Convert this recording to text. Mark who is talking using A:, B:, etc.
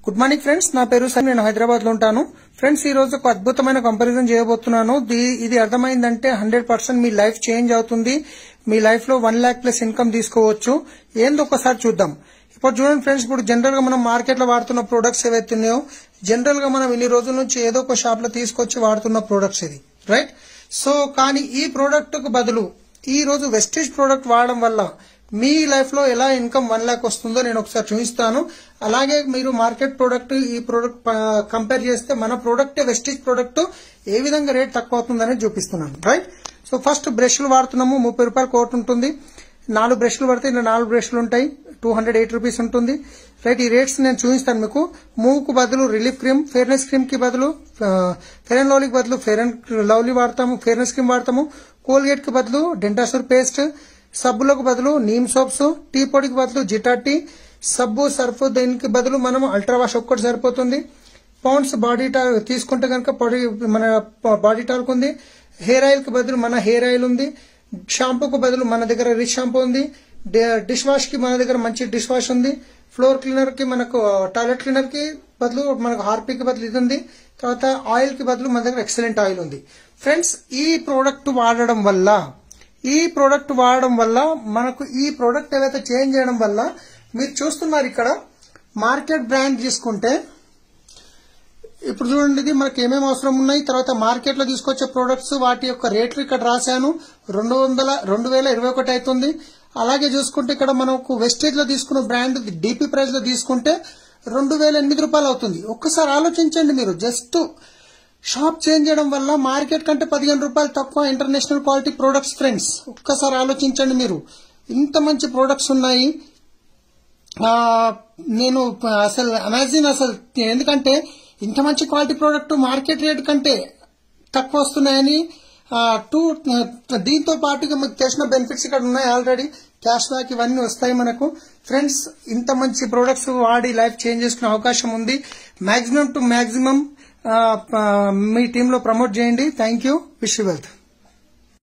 A: Good morning friends, నా పేరు సన్నీ. నేను హైదరాబాద్ లో ఉంటాను. ఫ్రెండ్స్, ఈ రోజు ఒక అద్భుతమైన కంపారిజన్ చేయబోతున్నాను. ఇది అర్థమైందంటే 100% మీ లైఫ్ చేంజ్ అవుతుంది. మీ లైఫ్ లో 1 lakh ప్లస్ ఇన్కమ్ తీసుకోవచ్చు. ఏందో ఒకసారి చూద్దాం. ఇప్పుడు చూడండి ఫ్రెండ్స్, ఇప్పుడు జనరల్ గా మనం మార్కెట్ లో వాడుతున్న ప్రొడక్ట్స్ ఏవైతే ఉన్నాయో, జనరల్ గా మనం ఇన్ని రోజుల నుంచి ఏదో ఒక షాప్ లో తీసుకొచ్చి వాడుతున్న ప్రొడక్ట్స్ ఇది, రైట్? సో కానీ ఈ ప్రోడక్ట్ కు బదులు ఈ రోజు వెస్టేజ్ ప్రోడక్ట్ వాడడం వల్ల మీ లైఫ్ లో ఎలా ఇన్కమ్ 1 lakh వస్తుందో నేను ఒకసారి చూపిస్తాను. అలాగే మీరు మార్కెట్ ప్రోడక్ట్ ఈ ప్రోడక్ట్ కంపేర్ చేస్తే మన ప్రోడక్ట్ వెస్టేజ్ ప్రోడక్ట్ ఏ విధంగా రేట్ తక్కువ అవుతుందని చూపిస్తున్నాను, రైట్? సో ఫస్ట్ బ్రష్లు వాడుతున్నాము. 30 రూపాయల కోట్ ఉంటుంది. 4 బ్రష్లు పడితే ఇలా 4 బ్రష్లు ఉంటాయి. 208 రూపీస్ ఉంటుంది, రైట్? ఈ రేట్స్ నేను చూపిస్తాను మీకు. మూవ్ కు బదులు రిలీఫ్ క్రీమ్, ఫెయిర్నెస్ క్రీమ్ కి బదులు ఫెయిర్ అండ్ లవ్లీ కి బదులు ఫెయిర్ అండ్ లవ్లీ వాడతాము, ఫెయిర్నెస్ క్రీమ్ వాడతాము. కోల్గేట్ కి బదులు డెంటాసూర్ పేస్ట్, సబ్బులకు బదులు నీమ్ సోప్స్, టీ పొడికి బదులు జిటా టీ, సబ్బు సర్ఫ్ దీనికి బదులు మనం అల్ట్రా వాష్ ఒక్కటి సరిపోతుంది. పౌండ్స్ బాడీ టాల్ తీసుకుంటే కనుక పొడి మన బాడీ టాల్క్ ఉంది. హెయిర్ ఆయిల్ కి బదులు మన హెయిర్ ఆయిల్ ఉంది. షాంపూకు బదులు మన దగ్గర రిచ్ షాంపూ ఉంది. డిష్ వాష్ కి మన దగ్గర మంచి డిష్ వాష్ ఉంది. ఫ్లోర్ క్లీనర్ కి మనకు టాయిలెట్ క్లీనర్ కి బదులు మనకు హార్పిక్ కి బదులు ఇది ఉంది. తర్వాత ఆయిల్ కి బదులు మన దగ్గర ఎక్సలెంట్ ఆయిల్ ఉంది. ఫ్రెండ్స్, ఈ ప్రోడక్ట్ వాడడం వల్ల మనకు ఈ ప్రోడక్ట్ ఏదైతే చేంజ్ చేయడం వల్ల మీరు చూస్తున్నారు ఇక్కడ మార్కెట్ బ్రాండ్ తీసుకుంటే ఇప్పుడు చూడండి, ఇది మనకి ఏమేమి అవసరం ఉన్నాయి. తర్వాత మార్కెట్ లో తీసుకొచ్చే ప్రొడక్ట్స్ వాటి యొక్క రేట్లు ఇక్కడ రాశాను. 2021 అవుతుంది. అలాగే చూసుకుంటే ఇక్కడ మనకు వెస్టేజ్ లో తీసుకున్న బ్రాండ్ డిపి ప్రైస్ లో తీసుకుంటే 2008 రూపాయలు అవుతుంది. ఒక్కసారి ఆలోచించండి మీరు. జస్ట్ షాప్ చేంజ్ చేయడం వల్ల మార్కెట్ కంటే 15 రూపాయలు తక్కువ ఇంటర్నేషనల్ క్వాలిటీ ప్రొడక్ట్స్. ఫ్రెండ్స్, ఒక్కసారి ఆలోచించండి మీరు. ఇంత మంచి ప్రొడక్ట్స్ ఉన్నాయి. నేను అసలు అమెజాన్ ఎందుకంటే ఇంత మంచి క్వాలిటీ ప్రోడక్ట్ మార్కెట్ రేట్ కంటే తక్కువ వస్తున్నాయని దీంతో పాటుగా మీకు తెలిసిన బెనిఫిట్స్ ఇక్కడ ఉన్నాయి. ఆల్రెడీ క్యాష్ బ్యాక్ ఇవన్నీ వస్తాయి మనకు. ఫ్రెండ్స్, ఇంత మంచి ప్రొడక్ట్స్ వాడి లైఫ్ చేంజ్ చేసుకునే అవకాశం ఉంది. మాక్సిమం టు మాక్సిమం మీ టీంలో ప్రమోట్ చేయండి. Thank you. Wish you wealth.